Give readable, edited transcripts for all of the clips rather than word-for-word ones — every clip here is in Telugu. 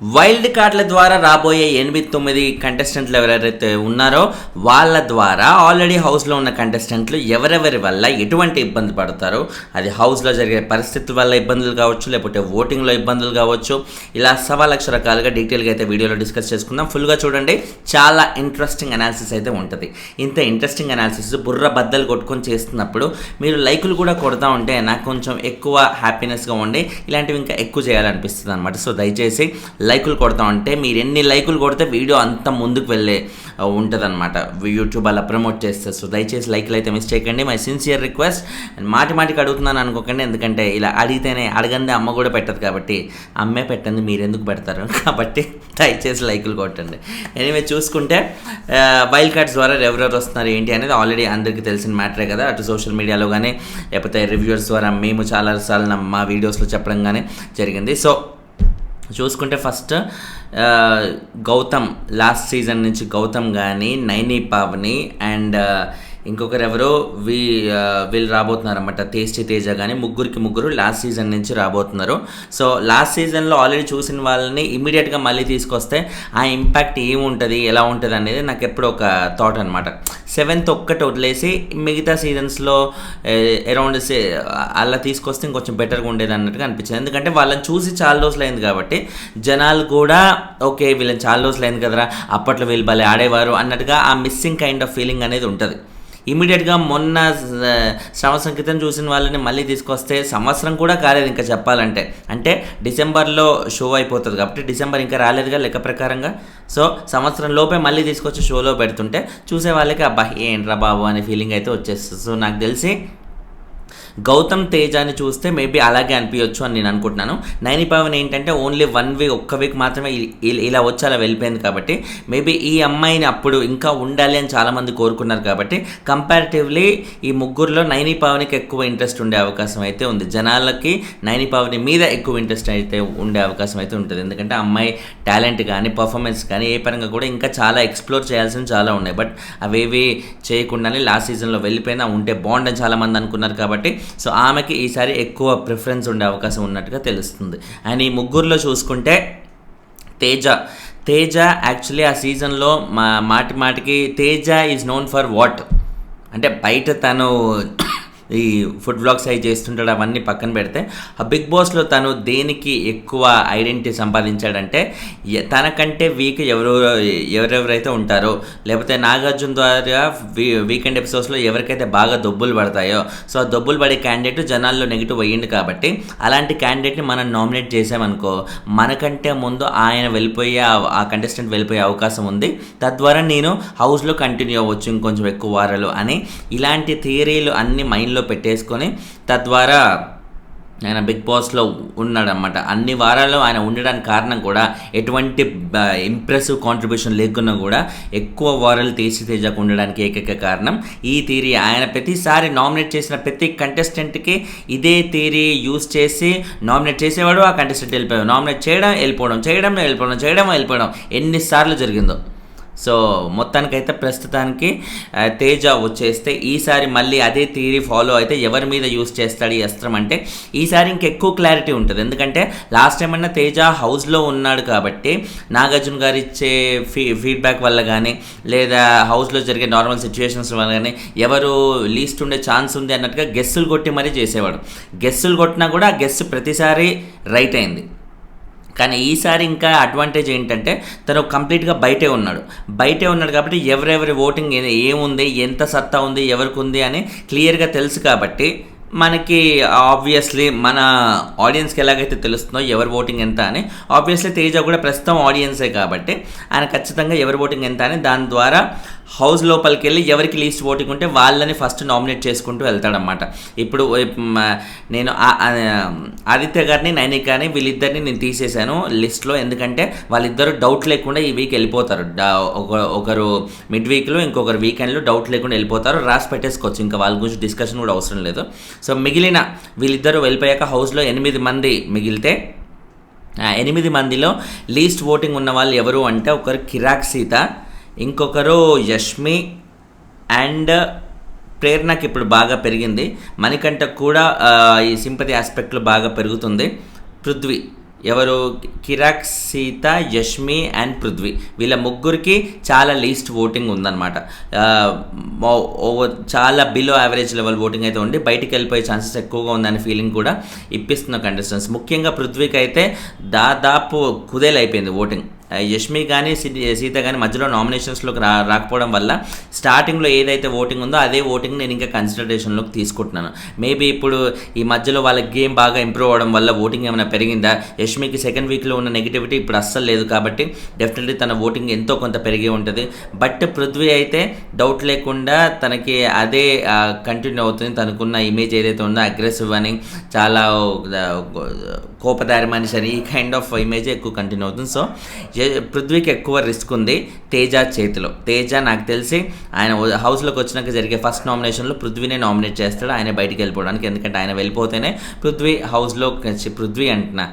వైల్డ్ కార్డుల ద్వారా రాబోయే 8-9 కంటెస్టెంట్లు ఎవరైతే ఉన్నారో వాళ్ళ ద్వారా ఆల్రెడీ హౌస్లో ఉన్న కంటెస్టెంట్లు ఎవరెవరి వల్ల ఎటువంటి ఇబ్బంది పడతారో, అది హౌస్లో జరిగే పరిస్థితుల వల్ల ఇబ్బందులు కావచ్చు, లేకపోతే ఓటింగ్లో ఇబ్బందులు కావచ్చు, ఇలా 1,00,000 రకాలుగా డీటెయిల్గా అయితే వీడియోలో డిస్కస్ చేసుకుందాం. ఫుల్గా చూడండి, చాలా ఇంట్రెస్టింగ్ అనాలిసిస్ అయితే ఉంటుంది. ఇంత ఇంట్రెస్టింగ్ అనాలిసిస్ బుర్ర బద్దలు కొట్టుకొని చేస్తున్నప్పుడు మీరు లైకులు కూడా కొడతా ఉంటే నాకు కొంచెం ఎక్కువ హ్యాపీనెస్గా ఉండి ఇలాంటివి ఇంకా ఎక్కువ చేయాలనిపిస్తుంది అనమాట. సో దయచేసి లైకులు కొడతా ఉంటే, మీరు ఎన్ని లైకులు కొడితే వీడియో అంత ముందుకు వెళ్ళే ఉంటుంది అనమాట, యూట్యూబ్ అలా ప్రమోట్ చేస్తారు. సో దయచేసి లైకులు అయితే మిస్ చేయకండి. My sincere request. మాటికి అడుగుతున్నాను అనుకోకండి, ఎందుకంటే ఇలా అడిగితేనే అడగంది అమ్మ కూడా పెట్టదు కాబట్టి, అమ్మే పెట్టండి మీరు ఎందుకు పెడతారు కాబట్టి దయచేసి లైకులు కొట్టండి. ఎనీవే చూసుకుంటే వైల్డ్ కార్డ్స్ ద్వారా ఎవరెవరు వస్తున్నారు ఏంటి అనేది ఆల్రెడీ అందరికీ తెలిసిన మ్యాటరే కదా. అటు సోషల్ మీడియాలో కానీ లేకపోతే రివ్యూవర్స్ ద్వారా మేము చాలాసార్లు మా వీడియోస్లో చెప్పడం కానీ జరిగింది. సో చూసుకుంటే ఫస్ట్ గౌతమ్, లాస్ట్ సీజన్ నుంచి గౌతమ్ కానీ, నైని పావని అండ్ ఇంకొకరు ఎవరో వీళ్ళు రాబోతున్నారు అన్నమాట, టేస్టీ తేజ కానీ, ముగ్గురు లాస్ట్ సీజన్ నుంచి రాబోతున్నారు. సో లాస్ట్ సీజన్లో ఆల్రెడీ చూసిన వాళ్ళని ఇమీడియట్గా మళ్ళీ తీసుకొస్తే ఆ ఇంపాక్ట్ ఏముంటుంది, ఎలా ఉంటుంది అనేది నాకు ఎప్పుడు ఒక థాట్ అనమాట. 7th ఒక్కటి వదిలేసి మిగతా సీజన్స్లో అరౌండ్ అలా తీసుకొస్తే ఇంకొంచెం బెటర్గా ఉండేది అన్నట్టుగా అనిపించింది. ఎందుకంటే వాళ్ళని చూసి చాలా రోజులు అయింది కాబట్టి జనాలు కూడా ఓకే వీళ్ళని చాలా రోజులు అయింది కదరా, అప్పట్లో వీళ్ళు భలే ఆడేవారు అన్నట్టుగా ఆ మిస్సింగ్ కైండ్ ఆఫ్ ఫీలింగ్ అనేది ఉంటుంది. ఇమీడియట్గా మొన్న సంవత్సరం క్రితం చూసిన వాళ్ళని మళ్ళీ తీసుకొస్తే సంవత్సరం కూడా కాలేదు ఇంకా చెప్పాలంటే, అంటే డిసెంబర్లో షో అయిపోతుంది కాబట్టి డిసెంబర్ ఇంకా రాలేదుగా లెక్క ప్రకారంగా. సో సంవత్సరం లోపే మళ్ళీ తీసుకొచ్చి షోలో పెడుతుంటే చూసే వాళ్ళకి అబ్బా ఏంట్రా బాబు అనే ఫీలింగ్ అయితే వచ్చేస్తుంది. సో నాకు తెలిసి గౌతమ్ తేజాని చూస్తే మేబీ అలాగే అనిపించవచ్చు అని నేను అనుకుంటున్నాను. నైని పావని ఏంటంటే ఓన్లీ 1 వీక్, ఒక్క వీక్ మాత్రమే ఇలా వచ్చి అలా వెళ్ళిపోయింది కాబట్టి మేబీ ఈ అమ్మాయిని అప్పుడు ఇంకా ఉండాలి అని చాలామంది కోరుకున్నారు కాబట్టి కంపారిటివ్లీ ఈ ముగ్గురులో నైని పావనికి ఎక్కువ ఇంట్రెస్ట్ ఉండే అవకాశం అయితే ఉంది. జనాలకి నైని పావని మీద ఎక్కువ ఇంట్రెస్ట్ అయితే ఉండే అవకాశం అయితే ఉంటుంది. ఎందుకంటే అమ్మాయి టాలెంట్ కానీ పర్ఫార్మెన్స్ కానీ ఏ పరంగా కూడా ఇంకా చాలా ఎక్స్ప్లోర్ చేయాల్సినవి చాలా ఉన్నాయి. బట్ అవేవి చేయకుండానే లాస్ట్ సీజన్లో వెళ్ళిపోయినా ఉంటే బాగుండని చాలామంది అనుకున్నారు కాబట్టి సో ఆమెకి ఈసారి ఎక్కువ ప్రిఫరెన్స్ ఉండే అవకాశం ఉన్నట్టుగా తెలుస్తుంది. అండ్ ఈ ముగ్గురులో చూసుకుంటే తేజ యాక్చువల్లీ ఆ సీజన్లో మాటికి Teja is known for what అంటే బయట తను ఈ ఫుడ్ వ్లాగ్స్ అవి చేస్తుంటాడు, అవన్నీ పక్కన పెడితే ఆ బిగ్ బాస్లో తను దేనికి ఎక్కువ ఐడెంటిటీ సంపాదించాడంటే తనకంటే వీక్ ఎవరెవరైతే ఉంటారో, లేకపోతే నాగార్జున ద్వారా వీకెండ్ ఎపిసోడ్స్లో ఎవరికైతే బాగా దొబ్బులు పడతాయో సో ఆ దొబ్బులు పడే క్యాండిడేట్ జనాల్లో నెగిటివ్ అయ్యింది కాబట్టి అలాంటి క్యాండిడేట్ని మనం నామినేట్ చేసామనుకో మనకంటే ముందు ఆయన ఆ కంటెస్టెంట్ వెళ్ళిపోయే అవకాశం ఉంది, తద్వారా నేను హౌస్లో కంటిన్యూ అవ్వచ్చు ఇంకొంచెం ఎక్కువ వారాలు అని ఇలాంటి థియరీలు అన్ని మైండ్లో పెట్టేసుకొని తద్వారా ఆయన బిగ్ బాస్లో ఉన్నాడనమాట. అన్ని వారాల్లో ఆయన ఉండడానికి కారణం కూడా ఎటువంటి ఇంప్రెసివ్ కాంట్రిబ్యూషన్ లేకున్నా కూడా ఎక్కువ వారాలు తేజకు ఉండడానికి ఏకైక కారణం ఈ థియరీ. ఆయన ప్రతిసారి నామినేట్ చేసిన ప్రతి కంటెస్టెంట్కి ఇదే థియరీ యూజ్ చేసి నామినేట్ చేసేవాడు, ఆ కంటెస్టెంట్ వెళ్ళిపోయాడు, నామినేట్ చేయడం వెళ్ళిపోవడం ఎన్నిసార్లు జరిగిందో. సో మొత్తానికైతే ప్రస్తుతానికి తేజ వచ్చేస్తే ఈసారి మళ్ళీ అదే థియరీ ఫాలో అయితే ఎవరి మీద యూస్ చేస్తాడు ఈ అస్త్రం అంటే ఈసారి ఇంకెక్కువ క్లారిటీ ఉంటుంది. ఎందుకంటే లాస్ట్ టైం అన్నా తేజ హౌస్లో ఉన్నాడు కాబట్టి నాగార్జున గారు ఇచ్చే ఫీడ్బ్యాక్ వల్ల కానీ లేదా హౌస్లో జరిగే నార్మల్ సిచ్యువేషన్స్ వల్ల కానీ ఎవరు లీస్ట్ ఉండే ఛాన్స్ ఉంది అన్నట్టుగా గెస్సులు కొట్టి మరీ చేసేవాడు. గెస్సులు కొట్టినా కూడా ఆ గెస్ ప్రతిసారి రైట్ అయింది. కానీ ఈసారి ఇంకా అడ్వాంటేజ్ ఏంటంటే తను కంప్లీట్గా బయటే ఉన్నాడు కాబట్టి ఎవరెవరి ఓటింగ్ ఏముంది, ఎంత సత్తా ఉంది, ఎవరికి ఉంది అని క్లియర్గా తెలుసు కాబట్టి మనకి ఆబ్వియస్లీ మన ఆడియన్స్కి ఎలాగైతే తెలుస్తుందో ఎవరి ఓటింగ్ ఎంత అని, ఆబ్వియస్లీ తేజ కూడా ప్రస్తుతం ఆడియన్సే కాబట్టి ఆయన ఖచ్చితంగా ఎవరి ఓటింగ్ ఎంత అని దాని ద్వారా హౌస్ లోపలికి వెళ్ళి ఎవరికి లీస్ట్ ఓటింగ్ ఉంటే వాళ్ళని ఫస్ట్ నామినేట్ చేసుకుంటూ వెళ్తాడనమాట. ఇప్పుడు నేను ఆదిత్య గారిని, నైని కానీ వీళ్ళిద్దరిని నేను తీసేశాను లిస్ట్లో, ఎందుకంటే వాళ్ళిద్దరూ డౌట్ లేకుండా ఈ వీక్ వెళ్ళిపోతారు. ఒకరు మిడ్ వీక్లో ఇంకొకరు వీకెండ్లో డౌట్ లేకుండా వెళ్ళిపోతారు, రాసి పెట్టేసుకోవచ్చు, ఇంకా వాళ్ళ గురించి డిస్కషన్ కూడా అవసరం లేదు. సో మిగిలిన వీళ్ళిద్దరూ వెళ్ళిపోయాక హౌస్లో 8 మంది మిగిలితే 8 మందిలో లీస్ట్ ఓటింగ్ ఉన్న వాళ్ళు ఎవరు అంటే ఒకరు కిరాక్ సీత, ఇంకొకరు యష్మి అండ్ ప్రేరణకి ఇప్పుడు బాగా పెరిగింది, మణికంఠ కూడా ఈ సింపతి ఆస్పెక్ట్లో బాగా పెరుగుతుంది, పృథ్వీ ఎవరు కిరాక్, సీత, యష్మి అండ్ పృథ్వీ, వీళ్ళ ముగ్గురికి చాలా లీస్ట్ ఓటింగ్ ఉందన్నమాట. చాలా బిలో యావరేజ్ లెవెల్ ఓటింగ్ అయితే ఉండి బయటికి వెళ్ళిపోయే ఛాన్సెస్ ఎక్కువగా ఉందనే ఫీలింగ్ కూడా ఇప్పిస్తున్న కంటెస్టెంట్స్. ముఖ్యంగా పృథ్వీకి అయితే దాదాపు కుదేలైపోయింది ఓటింగ్. యష్మి కానీ సీత కానీ మధ్యలో నామినేషన్స్లోకి రాకపోవడం వల్ల స్టార్టింగ్లో ఏదైతే ఓటింగ్ ఉందో అదే ఓటింగ్ నేను ఇంకా కన్సిడరేషన్లోకి తీసుకుంటున్నాను. మేబీ ఇప్పుడు ఈ మధ్యలో వాళ్ళ గేమ్ బాగా ఇంప్రూవ్ అవ్వడం వల్ల ఓటింగ్ ఏమైనా పెరిగిందా? యష్మికి సెకండ్ వీక్లో ఉన్న నెగిటివిటీ ఇప్పుడు అస్సలు లేదు కాబట్టి డెఫినెట్లీ తన ఓటింగ్ ఎంతో కొంత పెరిగి ఉంటుంది. బట్ పృథ్వీ అయితే డౌట్ లేకుండా తనకి అదే కంటిన్యూ అవుతుంది. తనకున్న ఇమేజ్ ఏదైతే ఉందో అగ్రెసివ్ అని, చాలా కోపదారి మనిషి అని, ఈ కైండ్ ఆఫ్ ఇమేజ్ ఎక్కువ కంటిన్యూ అవుతుంది. సో పృథ్వీకి ఎక్కువ రిస్క్ ఉంది తేజ చేతిలో. తేజ నాకు తెలిసి ఆయన హౌస్లోకి వచ్చినాక జరిగే ఫస్ట్ నామినేషన్లో పృథ్వీనే నామినేట్ చేస్తాడు, ఆయన బయటికి వెళ్ళిపోవడానికి. ఎందుకంటే ఆయన వెళ్ళిపోతేనే పృథ్వీ అంటున్నా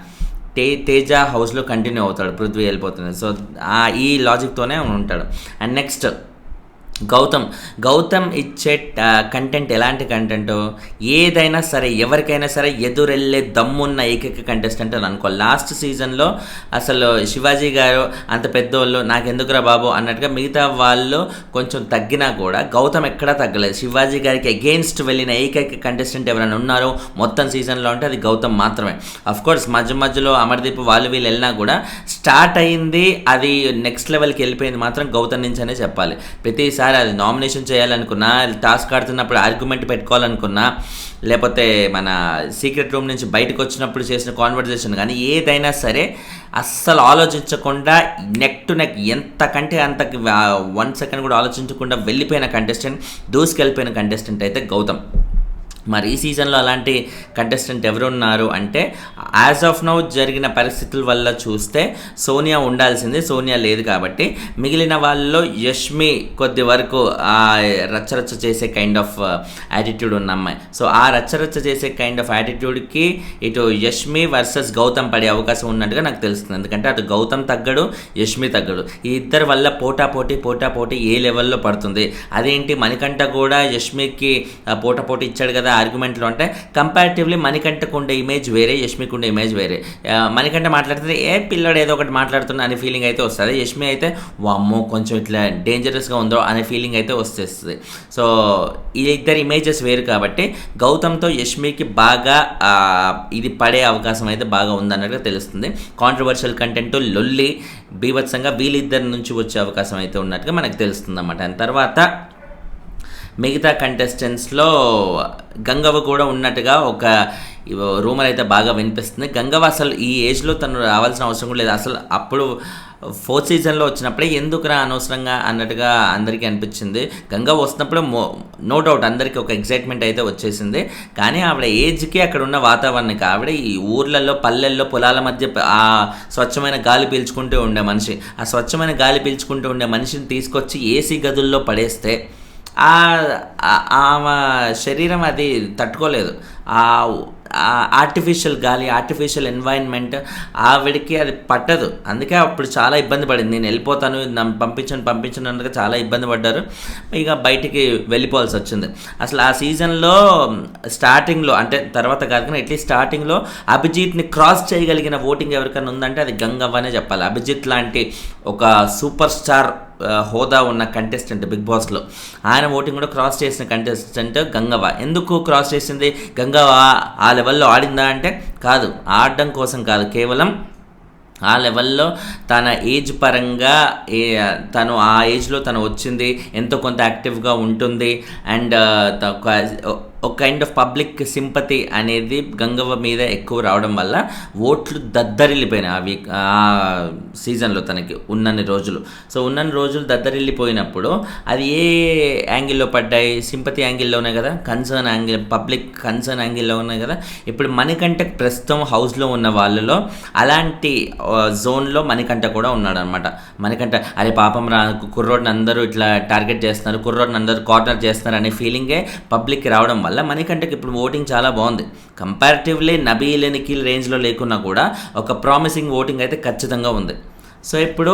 తేజ హౌస్లో కంటిన్యూ అవుతాడు, పృథ్వీ వెళ్ళిపోతుంది. సో ఈ లాజిక్తోనే ఉంటాడు. అండ్ నెక్స్ట్ గౌతమ్ ఇచ్చే కంటెంట్ ఎలాంటి కంటెంట్, ఏదైనా సరే ఎవరికైనా సరే ఎదురెళ్ళే దమ్మున్న ఏకైక కంటెస్టెంట్ అని అనుకో. లాస్ట్ సీజన్లో అసలు శివాజీ గారు అంత పెద్దోళ్ళు, నాకెందుకురా బాబు అన్నట్టుగా మిగతా వాళ్ళు కొంచెం తగ్గినా కూడా గౌతమ్ ఎక్కడా తగ్గలేదు. శివాజీ గారికి అగెయిన్స్ట్ వెళ్ళిన ఏకైక కంటెస్టెంట్ ఎవరైనా ఉన్నారో మొత్తం సీజన్లో అంటే అది గౌతమ్ మాత్రమే. అఫ్కోర్స్ మధ్యలో అమర్దీప్ వాళ్ళు వీళ్ళు వెళ్ళినా కూడా స్టార్ట్ అయింది అది నెక్స్ట్ లెవెల్కి వెళ్ళిపోయింది మాత్రం గౌతమ్ నుంచి అనే చెప్పాలి. ప్రతిసారి అది నామినేషన్ చేయాలనుకున్నా, టాస్క్ ఆడుతున్నప్పుడు ఆర్గ్యుమెంట్ పెట్టుకోవాలనుకున్నా, లేకపోతే మన సీక్రెట్ రూమ్ నుంచి బయటకు వచ్చినప్పుడు చేసిన కాన్వర్జేషన్ కానీ ఏదైనా సరే అస్సలు ఆలోచించకుండా నెక్ టు నెక్ ఎంతకంటే అంతకి 1 సెకండ్ కూడా ఆలోచించకుండా వెళ్ళిపోయిన కంటెస్టెంట్, దూసుకెళ్ళిపోయిన కంటెస్టెంట్ అయితే గౌతమ్. మరి ఈ సీజన్లో అలాంటి కంటెస్టెంట్ ఎవరున్నారు అంటే యాజ్ ఆఫ్ నౌ జరిగిన పరిస్థితుల వల్ల చూస్తే సోనియా ఉండాల్సిందే, సోనియా లేదు కాబట్టి మిగిలిన వాళ్ళలో యష్మి కొద్ది వరకు ఆ రచ్చరచ్చ చేసే కైండ్ ఆఫ్ యాటిట్యూడ్ ఉన్న అమ్మాయి. సో ఆ రచ్చరచ్చ చేసే కైండ్ ఆఫ్ యాటిట్యూడ్కి ఇటు యష్మి వర్సెస్ గౌతమ్ పడే అవకాశం ఉన్నట్టుగా నాకు తెలుస్తుంది. ఎందుకంటే అటు గౌతమ్ తగ్గడు, యష్మి తగ్గడు. ఈ ఇద్దరి వల్ల పోటాపోటీ ఏ లెవెల్లో పడుతుంది. అదేంటి మణికంఠ కూడా యష్మికి పోటాపోటీ ఇచ్చాడు కదా ఆర్గ్యుమెంట్లో అంటే కంపారిటివ్లీ మణికంఠకు ఉండే ఇమేజ్ వేరే, యష్మికి ఉండే ఇమేజ్ వేరే. మణికంఠ మాట్లాడితే పిల్లడు ఏదో ఒకటి మాట్లాడుతున్నా అనే ఫీలింగ్ అయితే వస్తుంది. యష్మి అయితే వామ్మో కొంచెం ఇట్లా డేంజరస్గా ఉందో అనే ఫీలింగ్ అయితే వస్తుంది. సో ఈ ఇద్దరు ఇమేజెస్ వేరు కాబట్టి గౌతమ్తో యష్మికి బాగా ఇది పడే అవకాశం అయితే బాగా ఉందన్నట్టుగా తెలుస్తుంది. కాంట్రవర్షియల్ కంటెంట్ లొల్లి బీభత్సంగా వీళ్ళిద్దరి నుంచి వచ్చే అవకాశం అయితే ఉన్నట్టుగా మనకు తెలుస్తుంది అన్నమాట. అండ్ తర్వాత మిగతా కంటెస్టెంట్స్లో గంగవ్వ కూడా ఉన్నట్టుగా ఒక రూమర్ అయితే బాగా వినిపిస్తుంది. గంగవ్వ అసలు ఈ ఏజ్లో తను రావాల్సిన అవసరం కూడా లేదు. అసలు అప్పుడు 4th సీజన్లో వచ్చినప్పుడే ఎందుకురా అనవసరంగా అన్నట్టుగా అందరికీ అనిపించింది. గంగవ్వ వస్తున్నప్పుడు నో డౌట్ అందరికీ ఒక ఎగ్జైట్మెంట్ అయితే వచ్చేసింది. కానీ ఆవిడ ఏజ్కి అక్కడ ఉన్న వాతావరణానికి, ఆవిడ ఈ ఊర్లలో పల్లెల్లో పొలాల మధ్య ఆ స్వచ్ఛమైన గాలి పీల్చుకుంటూ ఉండే మనిషి, ఆ స్వచ్ఛమైన గాలి పీల్చుకుంటూ ఉండే మనిషిని తీసుకొచ్చి ఏసీ గదుల్లో పడేస్తే ఆమె శరీరం అది తట్టుకోలేదు. ఆర్టిఫిషియల్ గాలి, ఆర్టిఫిషియల్ ఎన్వైరన్మెంట్ ఆవిడికి అది పట్టదు. అందుకే అప్పుడు చాలా ఇబ్బంది పడింది. నేను వెళ్ళిపోతాను, నన్ను పంపించను అన్నట్టుగా చాలా ఇబ్బంది పడ్డారు. ఇక బయటికి వెళ్ళిపోవాల్సి వచ్చింది. అసలు ఆ సీజన్లో స్టార్టింగ్లో అంటే తర్వాత కాదు కానీ అట్లీస్ట్ స్టార్టింగ్లో అభిజిత్ని క్రాస్ చేయగలిగిన ఓటింగ్ ఎవరికైనా ఉందంటే అది గంగవ్వనే చెప్పాలి. అభిజిత్ లాంటి ఒక సూపర్ స్టార్ హోదా ఉన్న కంటెస్టెంట్ బిగ్ బాస్లో ఆయన ఓటింగ్ కూడా క్రాస్ చేసిన కంటెస్టెంట్ గంగవ్వ. ఎందుకు క్రాస్ చేసింది? గంగవ్వ ఆ లెవెల్లో ఆడిందా అంటే కాదు, ఆడడం కోసం కాదు, కేవలం ఆ లెవెల్లో తన ఏజ్ పరంగా తను ఆ ఏజ్లో తను వచ్చింది, ఎంతో కొంత యాక్టివ్గా ఉంటుంది. అండ్ ఒక కైండ్ ఆఫ్ పబ్లిక్ సింపతి అనేది గంగవ్వ మీద ఎక్కువ రావడం వల్ల ఓట్లు దద్దరిల్లిపోయినాయి ఆ సీజన్లో తనకి ఉన్నన్ని రోజులు. సో ఉన్నన్ని రోజులు దద్దరిల్లిపోయినప్పుడు అది ఏ యాంగిల్లో పడ్డాయి? సింపతి యాంగిల్లోనే కదా, కన్సర్న్ యాంగిల్, పబ్లిక్ కన్సర్న్ యాంగిల్లో ఉన్నాయి కదా. ఇప్పుడు మణికంఠ ప్రస్తుతం హౌస్లో ఉన్న వాళ్ళలో అలాంటి జోన్లో మణికంఠ కూడా ఉన్నాడు అనమాట. మణికంఠ అరే పాపం కుర్రోడ్ని అందరూ ఇట్లా టార్గెట్ చేస్తున్నారు, కుర్రోడ్ని అందరూ కార్నర్ చేస్తున్నారు అనే ఫీలింగే పబ్లిక్కి రావడం వల్ల మణికంఠకి ఇప్పుడు ఓటింగ్ చాలా బాగుంది. కంపారిటివ్లీ నబీల్ నిఖిల్ రేంజ్లో లేకున్నా కూడా ఒక ప్రామిసింగ్ ఓటింగ్ అయితే ఖచ్చితంగా ఉంది. సో ఇప్పుడు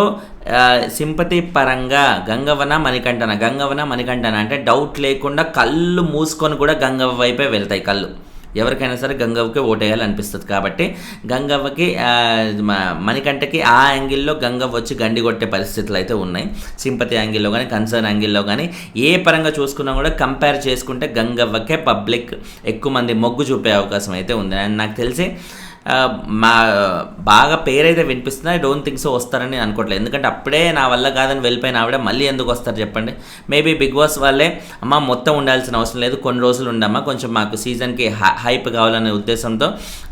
సింపతి పరంగా గంగవ్వన మణికంఠన అంటే డౌట్ లేకుండా కళ్ళు మూసుకొని కూడా గంగవ్వ వైపే వెళ్తాయి కళ్ళు. ఎవరికైనా సరే గంగవ్వకే ఓటేయాలనిపిస్తుంది. కాబట్టి గంగవ్వకి మణికంఠకి ఆ యాంగిల్లో గంగవ్వ వచ్చి గండి కొట్టే పరిస్థితులు అయితే ఉన్నాయి. సింపతి యాంగిల్లో కానీ కన్సర్న్ యాంగిల్లో కానీ ఏ పరంగా చూసుకున్నా కూడా కంపేర్ చేసుకుంటే గంగవ్వకే పబ్లిక్ ఎక్కువ మంది మొగ్గు చూపే అవకాశం అయితే ఉంది. అండ్ నాకు తెలిసి మా బాగా పేరైతే వినిపిస్తుంది. ఐ డోంట్ థింక్ సో వస్తారని అనుకోవట్లేదు. ఎందుకంటే అప్పుడే నా వల్ల కాదని వెళ్ళిపోయిన ఆవిడ మళ్ళీ ఎందుకు వస్తారు చెప్పండి. మేబీ బిగ్ బాస్ వాళ్ళే అమ్మ మొత్తం ఉండాల్సిన అవసరం లేదు, కొన్ని రోజులు ఉండమ్మా, కొంచెం మాకు సీజన్కి హైప్ కావాలనే ఉద్దేశంతో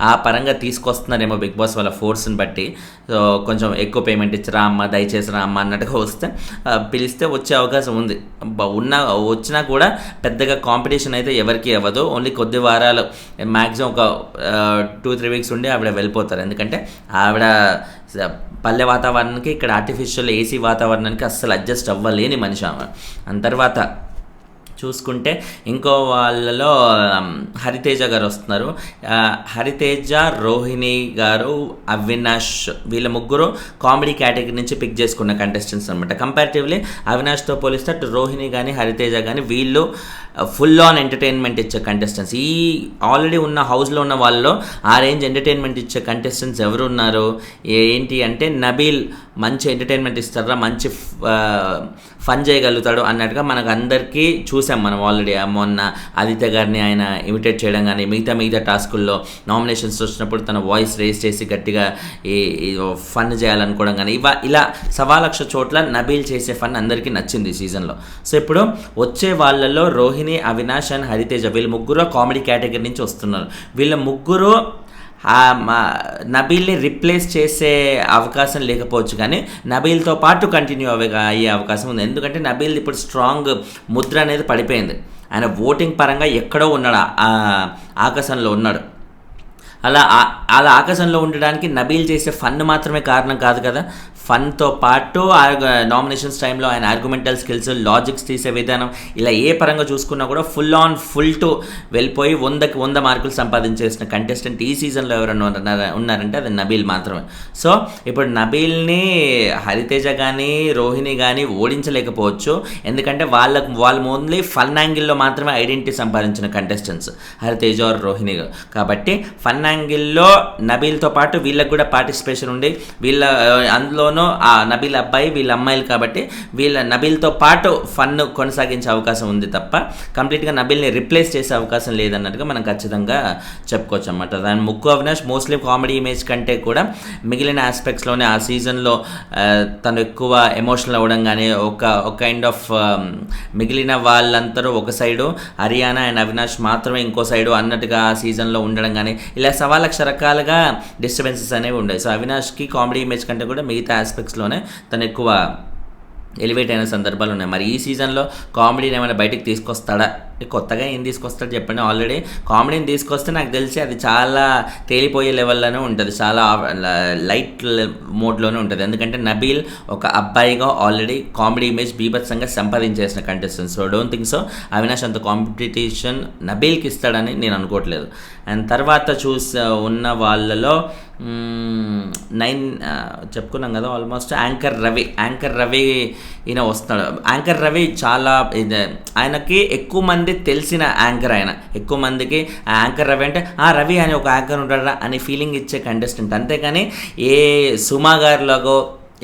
ఆ పరంగా తీసుకొస్తున్నారేమో బిగ్ బాస్ వాళ్ళ ఫోర్స్ని బట్టి. సో కొంచెం ఎక్కువ పేమెంట్ ఇచ్చి రా అమ్మ, దయచేసి రా అమ్మ అన్నట్టుగా వస్తే పిలిస్తే వచ్చే అవకాశం ఉంది. వచ్చినా కూడా పెద్దగా కాంపిటీషన్ అయితే ఎవరికి అవ్వదు. ఓన్లీ కొద్ది వారాలు మ్యాక్సిమం ఒక 2-3 వీక్స్ ఉండి ఆవిడ వెళ్ళిపోతారు. ఎందుకంటే ఆవిడ పల్లె వాతావరణానికి ఇక్కడ ఆర్టిఫిషియల్ ఏసీ వాతావరణానికి అస్సలు అడ్జస్ట్ అవ్వలేని మనిషి ఆమె. అంత తర్వాత చూసుకుంటే ఇంకో వాళ్ళలో హరితేజ గారు వస్తున్నారు. హరితేజ, రోహిణి గారు, అవినాష్, వీళ్ళ ముగ్గురు కామెడీ కేటగిరీ నుంచి పిక్ చేసుకున్న కంటెస్టెంట్స్ అనమాట. కంపారిటివ్లీ అవినాష్తో పోలిస్తే అటు రోహిణి కానీ హరితేజ కానీ వీళ్ళు ఫుల్ ఆన్ ఎంటర్టైన్మెంట్ ఇచ్చే కంటెస్టెంట్స్. ఈ ఆల్రెడీ ఉన్న హౌస్లో ఉన్న వాళ్ళలో ఆ రేంజ్ ఎంటర్టైన్మెంట్ ఇచ్చే కంటెస్టెంట్స్ ఎవరు ఉన్నారు ఏంటి అంటే, నబీల్ మంచి ఎంటర్టైన్మెంట్ ఇస్తారా, మంచి ఫన్ చేయగలుగుతాడు అన్నట్టుగా మనకు అందరికీ చూసాం మనం ఆల్రెడీ. మొన్న ఆదిత్య గారిని ఆయన ఇమిటేట్ చేయడం కానీ, మిగతా టాస్కుల్లో నామినేషన్స్ వచ్చినప్పుడు తన వాయిస్ రేస్ చేసి గట్టిగా ఫన్ చేయాలనుకోవడం కానీ, ఇలా 1,00,000 చోట్ల నబీల్ చేసే ఫన్ అందరికీ నచ్చింది ఈ సీజన్లో. సో ఇప్పుడు వచ్చే వాళ్ళలో రోహిణి, అవినాష్ అండ్ హరితేజ వీళ్ళు ముగ్గురు కామెడీ కేటగిరీ నుంచి వస్తున్నారు. వీళ్ళ ముగ్గురు నబీల్ని రిప్లేస్ చేసే అవకాశం లేకపోవచ్చు, కానీ నబీల్తో పాటు కంటిన్యూ అయ్యే అవకాశం ఉంది. ఎందుకంటే నబీల్ ఇప్పుడు స్ట్రాంగ్ ముద్ర అనేది పడిపోయింది. ఆయన ఓటింగ్ పరంగా ఎక్కడో ఉన్నాడు, ఆకాశంలో ఉన్నాడు. అలా ఆకాశంలో ఉండడానికి నబీల్ చేసే ఫన్ మాత్రమే కారణం కాదు కదా. ఫన్తో పాటు నామినేషన్స్ టైంలో ఆయన ఆర్గ్యుమెంటల్ స్కిల్స్, లాజిక్స్ తీసే విధానం, ఇలా ఏ పరంగా చూసుకున్నా కూడా ఫుల్ టు వెళ్ళిపోయి 100కి 100 మార్కులు సంపాదించేసిన కంటెస్టెంట్ ఈ సీజన్లో ఎవరైనా ఉన్నారంటే అది నబీల్ మాత్రమే. సో ఇప్పుడు నబీల్ని హరితేజ కానీ రోహిణి కానీ ఓడించలేకపోవచ్చు. ఎందుకంటే వాళ్ళు ఓన్లీ ఫన్ యాంగిల్లో మాత్రమే ఐడెంటిటీ సంపాదించిన కంటెస్టెంట్స్ హరితేజ ఆర్ రోహిణి. కాబట్టి ఫన్ యాంగిల్లో నబీల్తో పాటు వీళ్ళకి కూడా పార్టిసిపేషన్ ఉండి, అందులో ఆ నబీల్ అబ్బాయి వీళ్ళ అమ్మాయిలు కాబట్టి వీళ్ళ నబీల్తో పాటు ఫన్ కొనసాగించే అవకాశం ఉంది తప్ప కంప్లీట్గా నబీల్ని రిప్లేస్ చేసే అవకాశం లేదన్నట్టుగా మనం ఖచ్చితంగా చెప్పుకోవచ్చు అన్నమాట. దాని ముక్కు అవినాష్ మోస్ట్లీ కామెడీ ఇమేజ్ కంటే కూడా మిగిలిన ఆస్పెక్ట్స్లోనే ఆ సీజన్లో తను ఎక్కువ ఎమోషనల్ అవ్వడం కానీ, ఒక కైండ్ ఆఫ్ మిగిలిన వాళ్ళందరూ ఒక సైడు, హరియానా అండ్ అవినాష్ మాత్రమే ఇంకో సైడు అన్నట్టుగా ఆ సీజన్లో ఉండడం కానీ, ఇలా 1,00,000 రకాలుగా డిస్టర్బెన్సెస్ అనేవి ఉన్నాయి. సో అవినాష్కి కామెడీ ఇమేజ్ కంటే కూడా మిగతా ఆస్పెక్ట్స్లోనే తను ఎక్కువ ఎలివేట్ అయిన సందర్భాలు ఉన్నాయి. మరి ఈ సీజన్లో కామెడీని ఏమైనా బయటికి తీసుకొస్తాడా? కొత్తగా ఏం తీసుకొస్తాడు చెప్పండి. ఆల్రెడీ కామెడీని తీసుకొస్తే నాకు తెలిసి అది చాలా తేలిపోయే లెవెల్లోనే ఉంటుంది, చాలా లైట్ మోడ్లోనే ఉంటుంది. ఎందుకంటే నబీల్ ఒక అబ్బాయిగా ఆల్రెడీ కామెడీ ఇమేజ్ బీభత్సంగా సంపాదించేసిన contestant. So don't think so Avinash అంత కాంపిటీషన్ నబీల్కి ఇస్తాడని నేను అనుకోవట్లేదు. అండ్ తర్వాత ఉన్న వాళ్ళలో 9 చెప్పుకున్నాం కదా ఆల్మోస్ట్. యాంకర్ రవి ఈయన వస్తున్నాడు. యాంకర్ రవి చాలా ఆయనకి ఎక్కువ మంది తెలిసిన యాంకర్. ఆయన ఎక్కువ మందికి యాంకర్ రవి అంటే రవి అని ఒక యాంకర్ ఉంటాడా అని ఫీలింగ్ ఇచ్చే కంటెస్టెంట్. అంతేకాని ఏ సుమా గారిలాగో,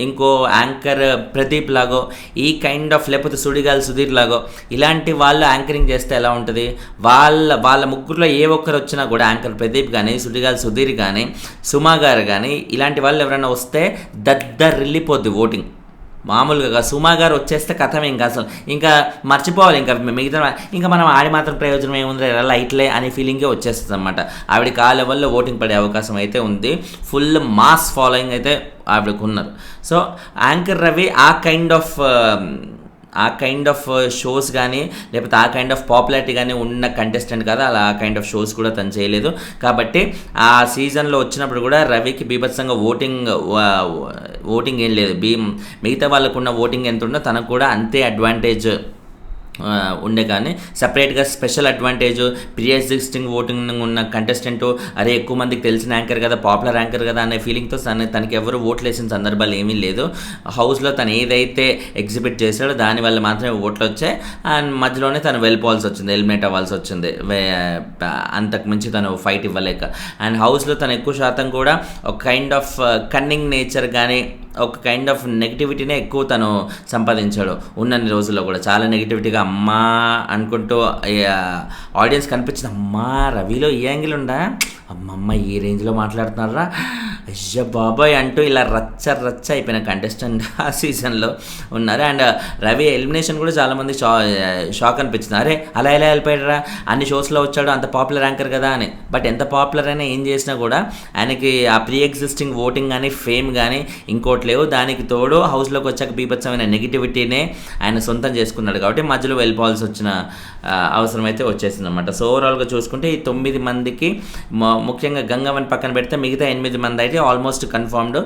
ఇంకో యాంకర్ ప్రదీప్ లాగో, ఈ కైండ్ ఆఫ్, లేకపోతే సుడిగాలి సుధీర్ లాగో ఇలాంటి వాళ్ళు యాంకరింగ్ చేస్తే ఎలా ఉంటుంది? వాళ్ళ ముగ్గురులో ఏ ఒక్కరు వచ్చినా కూడా, యాంకర్ ప్రదీప్ కానీ, సుడిగాలి సుధీర్ కానీ, సుమా గారు కానీ, ఇలాంటి వాళ్ళు ఎవరైనా వస్తే దద్దరిల్లిపోద్ది ఓటింగ్. మామూలుగా సుమా గారు వచ్చేస్తే కథమే, ఇంకా మర్చిపోవాలి. ఇంకా మనం ఆడి మాత్రం ప్రయోజనం ఏముంది, లైట్లే అనే ఫీలింగే వచ్చేస్తుంది అనమాట. ఆవిడకి ఆ లెవెల్లో ఓటింగ్ పడే అవకాశం అయితే ఉంది. ఫుల్ మాస్ ఫాలోయింగ్ అయితే ఆవిడకు ఉన్నారు. సో యాంకర్ రవి ఆ కైండ్ ఆఫ్ షోస్ కానీ, లేకపోతే ఆ కైండ్ ఆఫ్ పాపులారిటీ కానీ ఉన్న కంటెస్టెంట్ కదా. అలా ఆ కైండ్ ఆఫ్ షోస్ కూడా తను చేయలేదు. కాబట్టి ఆ సీజన్లో వచ్చినప్పుడు కూడా రవికి బీభత్సంగా ఓటింగ్ ఏం లేదు. మిగతా వాళ్ళకున్న ఓటింగ్ ఎంత ఉందో తనకు కూడా అంతే అడ్వాంటేజ్ ఉండే కానీ సపరేట్గా special advantage pre existing voting ఉన్న కంటెస్టెంట్ అరే ఎక్కువ మందికి తెలిసిన యాంకర్ కదా, పాపులర్ యాంకర్ కదా అనే ఫీలింగ్తో తనకి ఎవరు ఓట్లు వేసిన సందర్భాలు ఏమీ లేదు. హౌస్లో తను ఏదైతే ఎగ్జిబిట్ చేశాడో దానివల్ల మాత్రమే ఓట్లు వచ్చాయి. అండ్ మధ్యలోనే తను వెళ్ళిపోవాల్సి వచ్చింది, ఎలిమినేట్ అవ్వాల్సి వచ్చింది, అంతకు మించి తను ఫైట్ ఇవ్వలేక. అండ్ హౌస్లో తను ఎక్కువ శాతం కూడా ఒక కైండ్ ఆఫ్ కన్నింగ్ నేచర్ కానీ ఒక కైండ్ ఆఫ్ నెగిటివిటీనే ఎక్కువ తను సంపాదించాడు ఉన్నన్ని రోజుల్లో కూడా. చాలా నెగిటివిటీగా అమ్మా అనుకుంటూ ఆడియన్స్ కనిపించింది, అమ్మా రవిలో ఈ యాంగిల్ ఉందా, అమ్మమ్మ ఈ రేంజ్లో మాట్లాడుతున్నారా, అయ్య బాబాయ్ అంటూ ఇలా రచ్చ అయిపోయిన కంటెస్టెంట్ ఆ సీజన్లో ఉన్నారు. అండ్ రవి ఎలిమినేషన్ కూడా చాలామంది షాక్ అనిపించింది, అరే అలా ఎలా వెళ్ళిపోయాడరా, అన్ని షోస్లో వచ్చాడు, అంత పాపులర్ యాంకర్ కదా అని. బట్ ఎంత పాపులర్ అయినా ఏం చేసినా కూడా ఆయనకి ఆ ప్రీ ఎగ్జిస్టింగ్ ఓటింగ్ కానీ ఫేమ్ కానీ ఇంకోటి లేవు. దానికి తోడు హౌస్లోకి వచ్చాక బీభత్సమైన నెగిటివిటీనే ఆయన సొంతం చేసుకున్నాడు కాబట్టి మధ్యలో వెళ్ళిపోవాల్సి వచ్చిన అవసరం అయితే వచ్చేసింది అనమాట. సో ఓవరాల్గా చూసుకుంటే ఈ 9 మందికి ముఖ్యంగా గంగవ్వని పక్కన పెడితే మిగతా 8 మంది అయితే ఆల్మోస్ట్ కన్ఫర్మ్డ్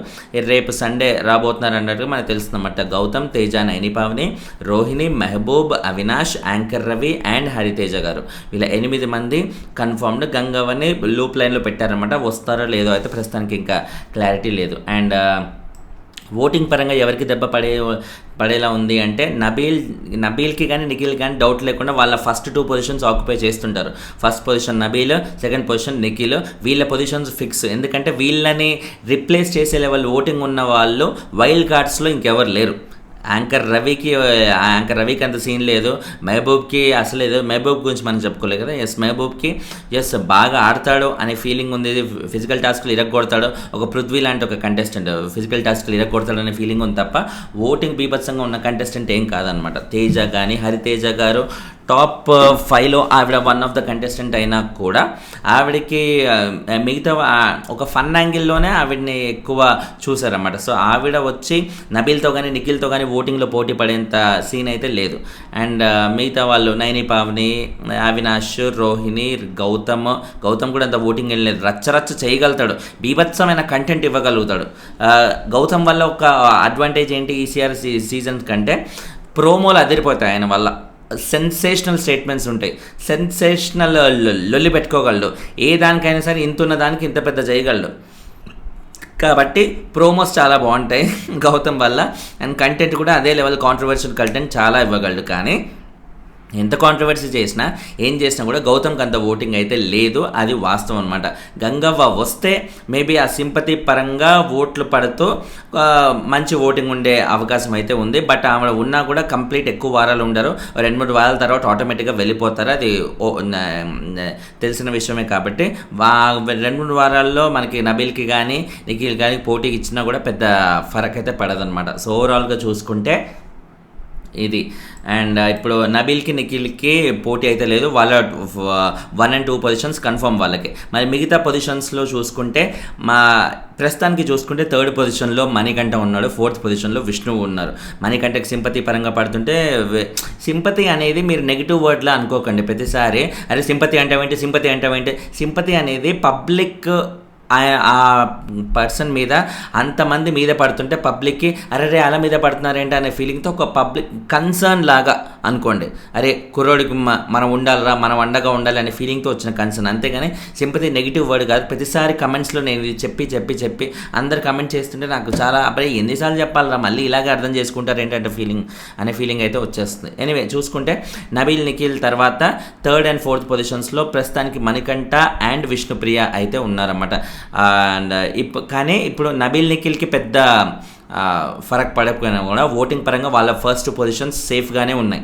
రేపు సండే రాబోతున్నారు అన్నట్టుగా మనకు తెలుస్తుందన్నమాట. గౌతమ్, తేజ, నైని పావని, రోహిణి, మెహబూబ్, అవినాష్, యాంకర్ రవి అండ్ హరితేజ గారు, వీళ్ళ 8 మంది కన్ఫర్మ్డ్. గంగవ్వని లూప్ లైన్లో పెట్టారనమాట. వస్తారో లేదో అయితే ప్రస్తుతానికి ఇంకా క్లారిటీ లేదు. అండ్ ఓటింగ్ పరంగా ఎవరికి దెబ్బ పడేలా ఉంది అంటే నబీల్కి కానీ నిఖిల్ కానీ డౌట్ లేకుండా వాళ్ళ ఫస్ట్ 2 పొజిషన్స్ ఆక్యుపై చేస్తుంటారు. First position Nabeel, second position Nikhil. వీళ్ళ పొజిషన్స్ ఫిక్స్, ఎందుకంటే వీళ్ళని రిప్లేస్ చేసే లెవెల్ ఓటింగ్ ఉన్న వాళ్ళు వైల్డ్ కార్డ్స్లో ఇంకెవరు లేరు. యాంకర్ రవికి అంత సీన్ లేదు, మెహబూబ్కి అసలు లేదు. మెహబూబ్ గురించి మనం చెప్పుకోలేదు కదా. మెహబూబ్కి బాగా ఆడతాడు అనే ఫీలింగ్ ఉంది, ఫిజికల్ టాస్క్లు ఇరగొడతాడు, ఒక పృథ్వీ లాంటి ఒక కంటెస్టెంట్ ఫిజికల్ టాస్క్లు ఇరగొడతాడు అనే ఫీలింగ్ ఉంది తప్ప ఓటింగ్ బీభత్సంగా ఉన్న కంటెస్టెంట్ ఏం కాదనమాట. తేజ కానీ హరితేజ గారు టాప్ 5లో ఆవిడ వన్ ఆఫ్ ద కంటెస్టెంట్ అయినా కూడా ఆవిడకి మిగతా ఒక ఫన్ యాంగిల్లోనే ఆవిడని ఎక్కువ చూసారన్నమాట. సో ఆవిడ వచ్చి నబీల్తో కానీ నిఖిల్తో కానీ ఓటింగ్లో పోటీ పడేంత సీన్ అయితే లేదు. అండ్ మిగతా వాళ్ళు నైని పావని, అవినాష్, రోహిణి, గౌతమ్ కూడా అంత ఓటింగ్ వెళ్ళలేదు. రచ్చ చేయగలుగుతాడు, బీభత్సమైన కంటెంట్ ఇవ్వగలుగుతాడు. గౌతమ్ వల్ల ఒక అడ్వాంటేజ్ ఏంటి ఈసీఆర్ సీజన్ కంటే, ప్రోమోలు అదిరిపోతాయి ఆయన వల్ల. సెన్సేషనల్ స్టేట్మెంట్స్ ఉంటాయి, సెన్సేషనల్ లొల్లి పెట్టుకోగలడు, ఏ దానికైనా సరే ఇంతున్న దానికి ఇంత పెద్ద చేయగలడు. కాబట్టి ప్రోమోస్ చాలా బాగుంటాయి గౌతమ్ వల్ల. అండ్ కంటెంట్ కూడా అదే లెవెల్ కాంట్రవర్షియల్ కంటెంట్ చాలా ఇవ్వగలడు. కానీ ఎంత కాంట్రవర్సీ చేసినా ఏం చేసినా కూడా గౌతమ్కి అంత ఓటింగ్ అయితే లేదు, అది వాస్తవం అనమాట. గంగవ్వ వస్తే మేబీ ఆ సింపతి పరంగా ఓట్లు పడుతూ మంచి ఓటింగ్ ఉండే అవకాశం అయితే ఉంది. బట్ ఆమె ఉన్నా కూడా కంప్లీట్ ఎక్కువ వారాలు ఉండరు, 2-3 వారాల తర్వాత ఆటోమేటిక్గా వెళ్ళిపోతారు, అది తెలిసిన విషయమే. కాబట్టి 2-3 వారాల్లో మనకి నబీల్కి కానీ నిఖిల్ కానీ పోటీకి ఇచ్చినా కూడా పెద్ద ఫరక్ అయితే పడదనమాట. సో ఓవరాల్గా చూసుకుంటే ఇది. అండ్ ఇప్పుడు నబీల్కి నిఖిల్కి పోటీ అయితే లేదు, వాళ్ళ 1 and 2 పొజిషన్స్ కన్ఫర్మ్ వాళ్ళకి. మరి మిగతా పొజిషన్స్లో చూసుకుంటే ప్రస్తుతానికి చూసుకుంటే 3rd పొజిషన్లో మణికంఠ ఉన్నాడు, 4th పొజిషన్లో విష్ణువు ఉన్నారు. మణికంఠకి సింపతి పరంగా పడుతుంటే, సింపతి అనేది మీరు నెగిటివ్ వర్డ్లా అనుకోకండి ప్రతిసారి. అరే సింపతి అంటావేంటి, సింపతి అనేది పబ్లిక్ ఆ పర్సన్ మీద అంతమంది మీద పడుతుంటే పబ్లిక్కి అరే అలా మీద పడుతున్నారేంటి అనే ఫీలింగ్తో ఒక పబ్లిక్ కన్సర్న్ లాగా అనుకోండి. అరే కుర్రోడికి మనం ఉండాలరా, మనం అండగా ఉండాలి అనే ఫీలింగ్తో వచ్చిన కన్సర్న్, అంతేగాని సింపతి నెగిటివ్ వర్డ్ కాదు. ప్రతిసారి కమెంట్స్లో నేను ఇది చెప్పి అందరు కమెంట్ చేస్తుంటే నాకు చాలా అబ్బాయి ఎన్నిసార్లు చెప్పాలరా, మళ్ళీ ఇలాగే అర్థం చేసుకుంటారు ఏంటంటే ఫీలింగ్ అయితే వచ్చేస్తుంది. ఎనీవే చూసుకుంటే నబీల్ నిఖిల్ తర్వాత 3rd and 4th పొజిషన్స్లో ప్రస్తుతానికి మణికంఠ అండ్ విష్ణుప్రియ అయితే ఉన్నారన్నమాట. అండ్ కానీ ఇప్పుడు నబీల్ నిఖిల్కి పెద్ద ఫరక్ పడకపోయినా కూడా ఓటింగ్ పరంగా వాళ్ళ ఫస్ట్ పొజిషన్స్ సేఫ్గానే ఉన్నాయి.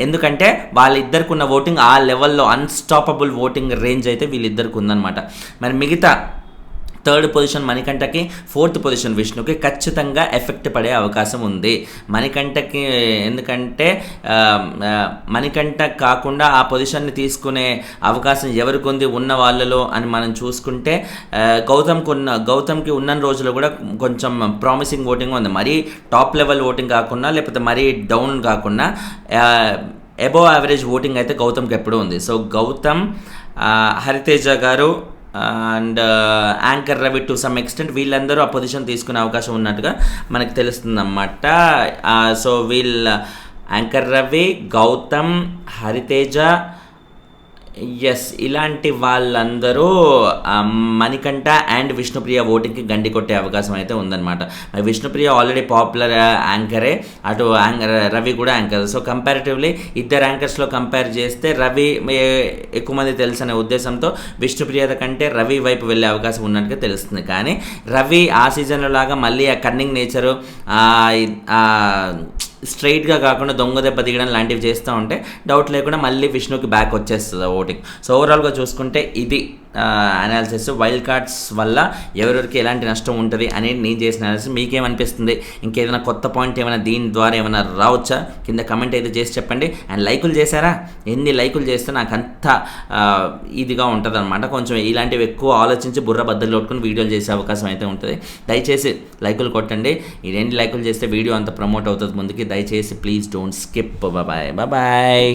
ఎందుకంటే వాళ్ళిద్దరికి ఉన్న ఓటింగ్ ఆ లెవెల్లో అన్స్టాపబుల్ ఓటింగ్ రేంజ్ అయితే వీళ్ళిద్దరికి ఉందన్నమాట. మరి మిగతా 3rd పొజిషన్ మణికంఠకి, 4th పొజిషన్ విష్ణుకి ఖచ్చితంగా ఎఫెక్ట్ పడే అవకాశం ఉంది. మణికంఠకి ఎందుకంటే మణికంఠ కాకుండా ఆ పొజిషన్ని అవకాశం ఎవరికి ఉంది ఉన్న వాళ్ళలో అని మనం చూసుకుంటే గౌతమ్కి ఉన్న రోజులు కూడా కొంచెం ప్రామిసింగ్ ఓటింగ్ ఉంది. మరీ టాప్ లెవెల్ ఓటింగ్ కాకుండా, లేకపోతే మరీ డౌన్ కాకుండా అబోవ్ యావరేజ్ ఓటింగ్ అయితే గౌతమ్కి ఎప్పుడూ ఉంది. సో గౌతమ్, హరితేజ గారు and anchor Ravi to some extent వీళ్ళందరూ ఆ పొజిషన్ తీసుకునే అవకాశం ఉన్నట్టుగా మనకు తెలుస్తుంది అన్నమాట. So anchor Ravi, Gautam, Hariteja, yes ఇలాంటి వాళ్ళందరూ మణికంఠ అండ్ విష్ణుప్రియ ఓటింగ్కి గండి కొట్టే అవకాశం అయితే ఉందన్నమాట. విష్ణుప్రియ ఆల్రెడీ పాపులర్ యాంకరే, అటు రవి కూడా యాంకర్. సో కంపారిటివ్లీ ఇద్దరు యాంకర్స్లో కంపేర్ చేస్తే రవి ఎక్కువ మంది తెలుసు అనే ఉద్దేశంతో విష్ణుప్రియ కంటే రవి వైపు వెళ్ళే అవకాశం ఉన్నట్టుగా తెలుస్తుంది. కానీ రవి ఆ సీజన్లో లాగా మళ్ళీ ఆ కన్నింగ్ నేచరు, స్ట్రైట్గా కాకుండా దొంగ దెబ్బ దిగడం లాంటివి చేస్తూ ఉంటే డౌట్ లేకుండా మళ్ళీ విష్ణుకి బ్యాక్ వచ్చేస్తుంది ఓటింగ్. సో ఓవరాల్గా చూసుకుంటే ఇది అనాలిసిస్. వైల్డ్ కార్డ్స్ వల్ల ఎవరెవరికి ఎలాంటి నష్టం ఉంటుంది అనేది నేను చేసిన అనాలిసిస్. మీకేమనిపిస్తుంది? ఇంకేదైనా కొత్త పాయింట్ ఏమైనా దీని ద్వారా ఏమైనా రావచ్చా? కింద కమెంట్ అయితే చేసి చెప్పండి. అండ్ లైకులు చేశారా? ఎన్ని లైకులు చేస్తే నాకు అంత ఇదిగా ఉంటుంది అనమాట. కొంచెం ఇలాంటివి ఎక్కువ ఆలోచించి బుర్ర బద్దలు కొట్టుకుని వీడియోలు చేసే అవకాశం అయితే ఉంటుంది. దయచేసి లైకులు కొట్టండి. ఇదేంటి లైకులు చేస్తే వీడియో అంత ప్రమోట్ అవుతుంది ముందుకి. దయచేసి please don't skip. Bye bye.